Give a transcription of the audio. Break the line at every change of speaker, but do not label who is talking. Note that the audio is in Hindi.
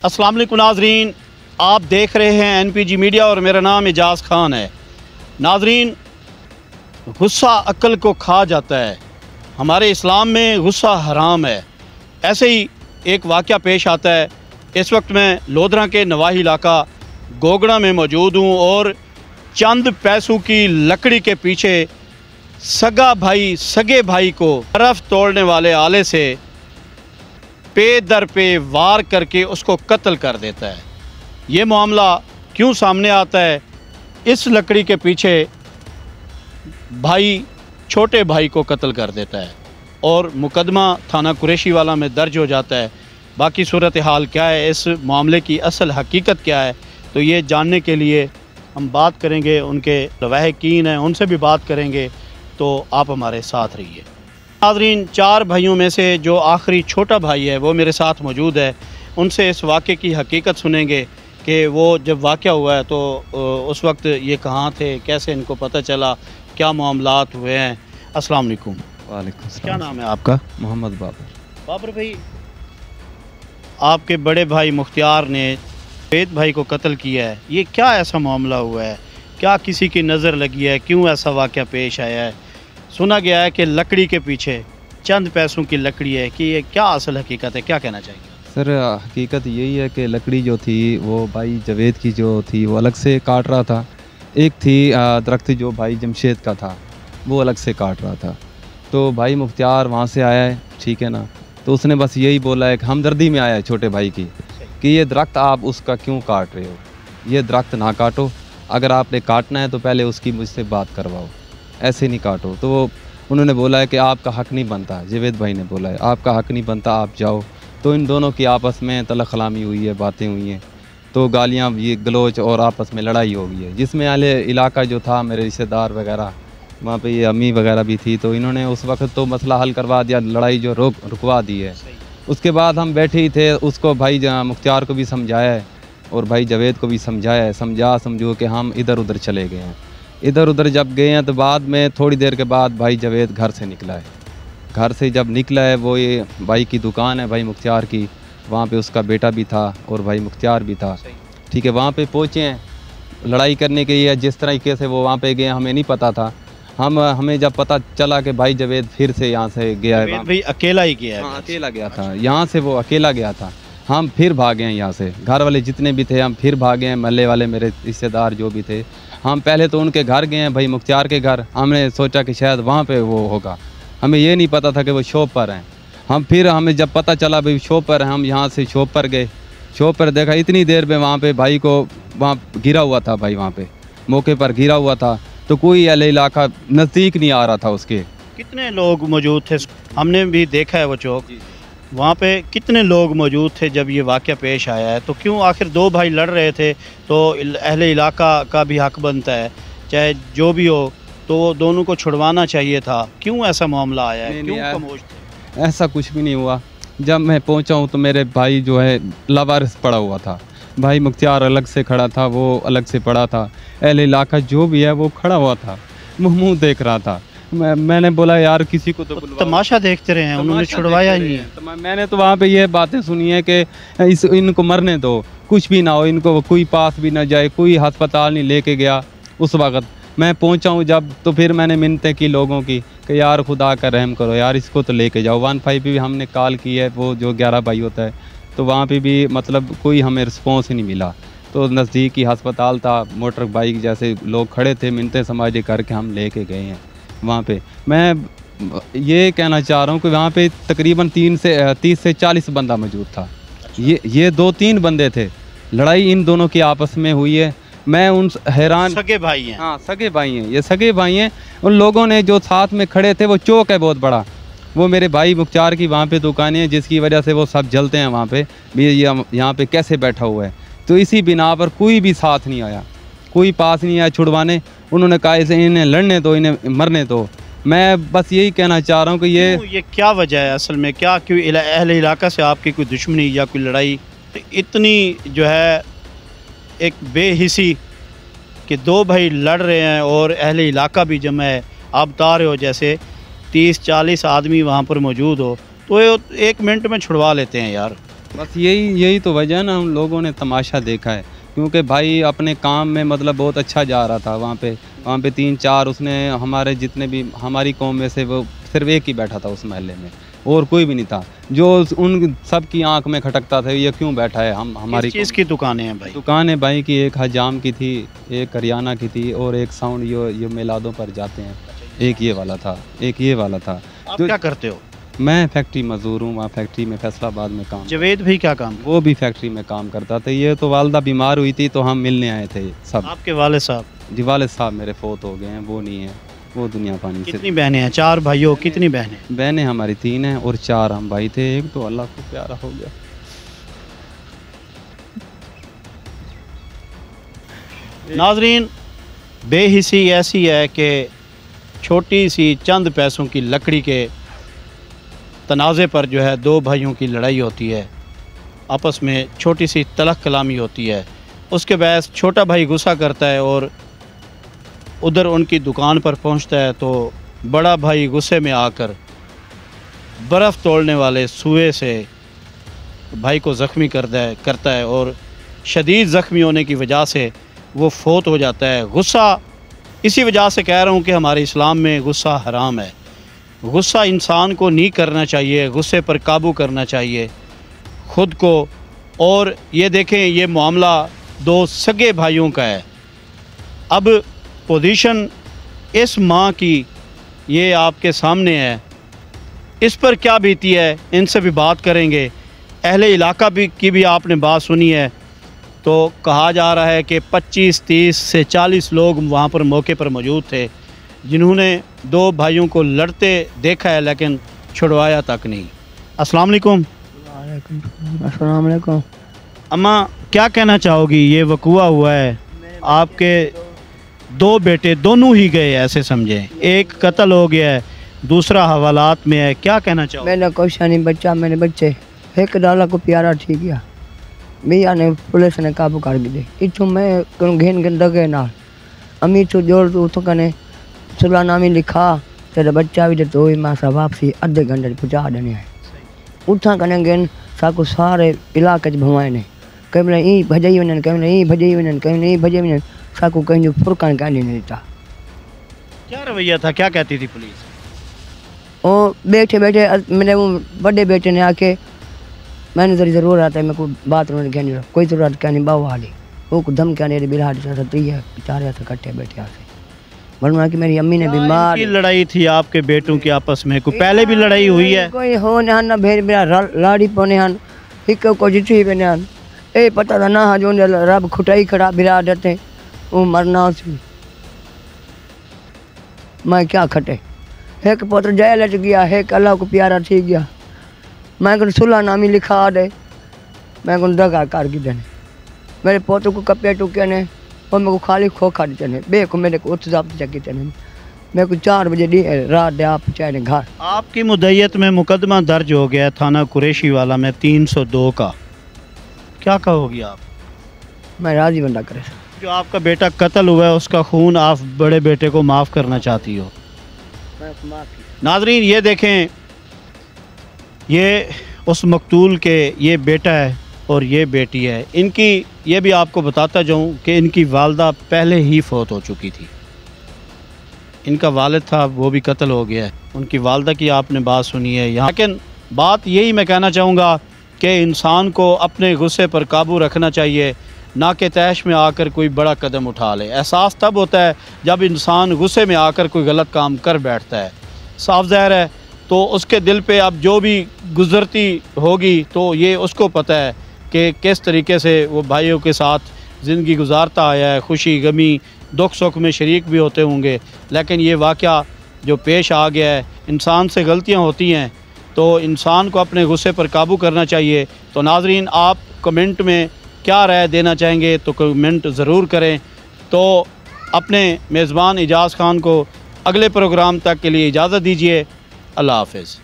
अस्सलाम वालेकुम नाजरीन, आप देख रहे हैं NPG मीडिया और मेरा नाम एजाज़ ख़ान है। नाजरीन, गुस्सा अक्ल को खा जाता है। हमारे इस्लाम में गुस्सा हराम है। ऐसे ही एक वाक़या पेश आता है। इस वक्त मैं लोधरा के नवाही इलाका गोगड़ा में मौजूद हूँ और चंद पैसों की लकड़ी के पीछे सगे भाई को बर्फ़ तोड़ने वाले आले से पे दर पे वार करके उसको कत्ल कर देता है। ये मामला क्यों सामने आता है? इस लकड़ी के पीछे भाई छोटे भाई को कत्ल कर देता है और मुकदमा थाना कुरैशी वाला में दर्ज हो जाता है। बाकी सूरत हाल क्या है, इस मामले की असल हकीकत क्या है, तो ये जानने के लिए हम बात करेंगे। उनके लवाहिकीन हैं, उनसे भी बात करेंगे, तो आप हमारे साथ रहिए। नाज़रीन, 4 भाइयों में से जो आखिरी छोटा भाई है वो मेरे साथ मौजूद है। उनसे इस वाक़े की हकीकत सुनेंगे कि वो जब वाक़या हुआ है तो उस वक्त ये कहाँ थे, कैसे इनको पता चला, क्या मामलात हुए हैं। अस्सलाम वालेकुम।
वालेकुम सलाम।
क्या नाम है आपका?
मोहम्मद बाबर।
बाबर भाई, आपके बड़े भाई मुख्तियार ने वेद भाई को कत्ल किया है, ये क्या ऐसा मामला हुआ है? क्या किसी की नज़र लगी है? क्यों ऐसा वाक़या पेश आया है? सुना गया है कि लकड़ी के पीछे चंद पैसों की लकड़ी है, कि ये क्या असल हकीकत है, क्या कहना चाहिए?
सर, हकीकत यही है कि लकड़ी जो थी वो भाई जवेद की जो थी वो अलग से काट रहा था। एक थी दरख्त जो भाई जमशेद का था वो अलग से काट रहा था। तो भाई मुख्तियार वहाँ से आया है, ठीक है ना, तो उसने बस यही बोला है कि हमदर्दी में आया है छोटे भाई की कि ये दरख्त आप उसका क्यों काट रहे हो, ये दरख्त ना काटो, अगर आपने काटना है तो पहले उसकी मुझसे बात करवाओ, ऐसे नहीं काटो। तो वो उन्होंने बोला है कि आपका हक़ नहीं बनता, जवेद भाई ने बोला है आपका हक़ नहीं बनता, आप जाओ। तो इन दोनों की आपस में तलख़ कलामी हुई है, बातें हुई हैं, तो गालियाँ, ये गलोच और आपस में लड़ाई हो गई है, जिसमें आले इलाका जो था मेरे रिश्तेदार वगैरह वहाँ पे, ये अम्मी वगैरह भी थी, तो इन्होंने उस वक्त तो मसला हल करवा दिया, लड़ाई जो रुकवा दी है। उसके बाद हम बैठे ही थे, उसको भाई मुख्तियार को भी समझाया है और भाई जवेद को भी समझाया है, समझो कि हम इधर उधर चले गए हैं। इधर उधर जब गए हैं तो बाद में थोड़ी देर के बाद भाई जवेद घर से निकला है। घर से जब निकला है, वो ये भाई की दुकान है भाई मुख्तियार की, वहाँ पे उसका बेटा भी था और भाई मुख्तियार भी था, ठीक है। वहाँ पे पहुँचे हैं लड़ाई करने के लिए, जिस तरीके से वो वहाँ पे गए हमें नहीं पता था। हमें जब पता चला कि भाई जवेद फिर से यहाँ से गया है,
भाई अकेला ही गया है?
हाँ, अकेला गया था, यहाँ से वो अकेला गया था। हम फिर भागे हैं यहाँ से, घर वाले जितने भी थे हम फिर भागे हैं, महल्ले वाले मेरे रिश्तेदार जो भी थे, हम पहले तो उनके घर गए हैं, भाई मुख्तियार के घर। हमने सोचा कि शायद वहाँ पे वो होगा, हमें ये नहीं पता था कि वो शॉप पर हैं। हमें जब पता चला भाई शॉप पर हैं, हम यहाँ से शॉप पर गए, शॉप पर देखा इतनी देर में वहाँ पे भाई को वहाँ गिरा हुआ था, भाई वहाँ पे मौके पर गिरा हुआ था, तो कोई अहले इलाका नज़दीक नहीं आ रहा था उसके।
कितने लोग मौजूद थे? हमने भी देखा है वो चौक, वहाँ पे कितने लोग मौजूद थे जब ये वाक़या पेश आया है? तो क्यों आखिर 2 भाई लड़ रहे थे, तो अहले इलाका का भी हक़ बनता है, चाहे जो भी हो, तो वो दोनों को छुड़वाना चाहिए था। क्यों ऐसा मामला आया है? क्यों खामोश थे?
ऐसा कुछ भी नहीं हुआ। जब मैं पहुंचा हूं तो मेरे भाई जो है लावारिस पड़ा हुआ था, भाई मुख्तियार अलग से खड़ा था, वो अलग से पड़ा था, अहले इलाका जो भी है वो खड़ा हुआ था, मुँह देख रहा था। मैंने बोला यार किसी को तो
तमाशा देखते रहे हैं, उन्होंने छुड़वाया ही नहीं है।
तो मैंने तो वहाँ पे ये बातें सुनी है कि इनको मरने दो, कुछ भी ना हो, इनको कोई पास भी ना जाए, कोई अस्पताल नहीं लेके गया। उस वक्त मैं पहुँचा हूँ जब, तो फिर मैंने मिन्नतें की लोगों की कि यार खुदा का रहम करो यार, इसको तो लेके जाओ। 15 भी हमने कॉल की है, वो जो 11 भाई होता है, तो वहाँ पे भी मतलब कोई हमें रिस्पॉन्स ही नहीं मिला। तो नज़दीकी अस्पताल था, मोटर बाइक जैसे लोग खड़े थे, मिन्नतें समाजी करके हम लेके गए हैं वहाँ पे। मैं ये कहना चाह रहा हूँ कि वहाँ पे तकरीबन 30 से 40 बंदा मौजूद था। ये 2-3 बंदे थे, लड़ाई इन दोनों की आपस में हुई है। मैं उन हैरान,
सगे भाई हैं?
हाँ, सगे भाई हैं, ये सगे भाई हैं। उन लोगों ने जो साथ में खड़े थे, वो चौक है बहुत बड़ा, वो मेरे भाई मुख्तियार की वहाँ पे दुकानें हैं, जिसकी वजह से वो सब जलते हैं वहाँ पे भी। यहाँ पे कैसे बैठा हुआ है, तो इसी बिना पर कोई भी साथ नहीं आया, कोई पास नहीं आया छुड़वाने। उन्होंने कहा इसे इन्हें लड़ने दो, इन्हें मरने दो। मैं बस यही कहना चाह रहा हूँ कि ये
क्या वजह है असल में? क्या क्यों अहले इलाका से आपकी कोई दुश्मनी या कोई लड़ाई? इतनी जो है एक बेहिसी कि 2 भाई लड़ रहे हैं और अहले इलाका भी जमा है, आप बता रहे हो जैसे 30-40 आदमी वहाँ पर मौजूद हो, तो 1 मिनट में छुड़वा लेते हैं यार।
बस यही तो वजह है ना, हम लोगों ने तमाशा देखा है। क्योंकि भाई अपने काम में मतलब बहुत अच्छा जा रहा था वहाँ पे 3-4 उसने हमारे जितने भी हमारी कौम में से वो सिर्फ एक ही बैठा था उस महल्ले में, और कोई भी नहीं था जो उन सब की आंख में खटकता था ये क्यों बैठा है। हम हमारी
किस चीज़ की दुकानें हैं भाई?
दुकानें भाई की एक हजाम की थी, एक हरियाणा की थी, और एक साउंड ये मिलादों पर जाते हैं, एक ये वाला था।
आप क्या करते हो?
मैं फैक्ट्री मजदूर हूँ, वहाँ फैक्ट्री में फैसलाबाद में काम।
जवेद भी क्या काम?
वो भी फैक्ट्री में काम करता था। ये तो वालदा बीमार हुई थी तो हम मिलने आए थे सब।
आपके वाले साहब?
जी वालिद साहब मेरे फोत हो गए हैं, वो नहीं है, वो दुनिया पानी से।
कितनी बहनें हैं? 4 भाइयों, कितनी बहनें?
बहनें हमारी 3 हैं और 4 हम भाई थे। एक तो अल्लाह को प्यारा हो गया।
नाजरीन, बेहिसी ऐसी है कि छोटी सी चंद पैसों की लकड़ी के तनाज़े पर जो है 2 भाइयों की लड़ाई होती है, आपस में छोटी सी तलख कलामी होती है। उसके बहस छोटा भाई गुस्सा करता है और उधर उनकी दुकान पर पहुंचता है तो बड़ा भाई गुस्से में आकर बर्फ़ तोड़ने वाले सुए से भाई को ज़ख्मी करता है और शदीद ज़ख्मी होने की वजह से वो फोत हो जाता है। गुस्सा, इसी वजह से कह रहा हूँ कि हमारे इस्लाम में गुस्सा हराम है। गुस्सा इंसान को नहीं करना चाहिए, गुस्से पर काबू करना चाहिए ख़ुद को। और ये देखें, ये मामला 2 सगे भाइयों का है। अब पोजीशन इस माँ की ये आपके सामने है, इस पर क्या बीती है इनसे भी बात करेंगे। अहले इलाका की भी आपने बात सुनी है। तो कहा जा रहा है कि 25, 30 से 40 लोग वहाँ पर मौके पर मौजूद थे जिन्होंने 2 भाइयों को लड़ते देखा है लेकिन छुड़वाया तक नहीं। अस्सलाम वालेकुम।
अस्सलाम वालेकुम।
अम्मा, क्या कहना चाहोगी? ये वक़ुआ हुआ है, आपके 2 बेटे दोनों ही गए, ऐसे समझें, एक कत्ल हो गया है, दूसरा हवालात में है, क्या कहना चाहोगे?
मैंने कुछ नहीं, बच्चा मेरे बच्चे एक डाला को प्यारा ठीक गया, भैया ने पुलिस ने काबू कर दी। इतों मैं घेन दगे ना अमी तो जोड़ उतो कने सुलानामी लिखा तेरा बच्चा भी तो ही मासा वापसी अद्धे घंटे पहुँचा देने है। उठा कने गेन साकू सारे इलाके भवाए ने कहीं ई भजई वञनि, कहीं ई भजई वञनि, कहीं ई भजई वञनि, साकू कहीं फुरकण कान नहीं देता।
क्या रवैया था, क्या कहती थी पुलिस?
और बैठे बैठे मेरे वो बड़े बेटे ने आके मैंने जरी ज़रूर आता है, मेरे को बाथरूम कहनी कोई ज़रूरत क्या नहीं, बाव वाली वो को धमकियाँ दे बिराड़ सती है, 4 इकट्ठे बैठे आते वरना कि मेरी अम्मी ने बीमार
की लड़ाई थी आपके बेटों की आपस में, कोई पहले भी लड़ाई हुई है?
कोई हो ना भेड़ मेरा लाड़ी पौने हन हिक को जिठी बने हन ए पता था ना जो रब खुटाई खड़ा बिरा देते वो मरना सी मैं क्या खटे। एक पुत्र जेल लट गया, एक अल्लाह को प्यारा ठीक गया। मैं को सुलह नामी लिखा दे, मैं को दगा कर की देने मेरे पोते को कपे टुके ने और मेरे को खाली खोखा देते ने बे को मेरे को उठ जाप चकी देने मेरे को 4 बजे रात दे आप चाहे घर।
आपकी मुद्दत में मुकदमा दर्ज हो गया थाना कुरैशी वाला में 302 का, क्या कहोगी आप?
मैं राजी बंदा करे
जो आपका बेटा कत्ल हुआ है उसका खून आप बड़े बेटे को माफ़ करना चाहती हो? नाजरीन, ये देखें, ये उस मकतूल के ये बेटा है और ये बेटी है। इनकी ये भी आपको बताता जाऊं कि इनकी वालदा पहले ही फौत हो चुकी थी। इनका वालिद था वो भी कत्ल हो गया है। उनकी वालदा की आपने बात सुनी है यहाँ। लेकिन बात यही मैं कहना चाहूँगा कि इंसान को अपने गुस्से पर काबू रखना चाहिए, ना कि तैश में आकर कोई बड़ा कदम उठा ले। एहसास तब होता है जब इंसान गुस्से में आकर कोई गलत काम कर बैठता है। साफ ज़ाहिर है तो उसके दिल पे अब जो भी गुज़रती होगी तो ये उसको पता है कि किस तरीके से वो भाइयों के साथ ज़िंदगी गुजारता आया है, खुशी गमी दुख सुख में शरीक भी होते होंगे। लेकिन ये वाक़या जो पेश आ गया है, इंसान से गलतियां होती हैं तो इंसान को अपने गुस्से पर काबू करना चाहिए। तो नाजरीन, आप कमेंट में क्या राय देना चाहेंगे तो कमेंट ज़रूर करें। तो अपने मेज़बान इजाज़ खान को अगले प्रोग्राम तक के लिए इजाज़त दीजिए। अल्लाह हाफ़िज़।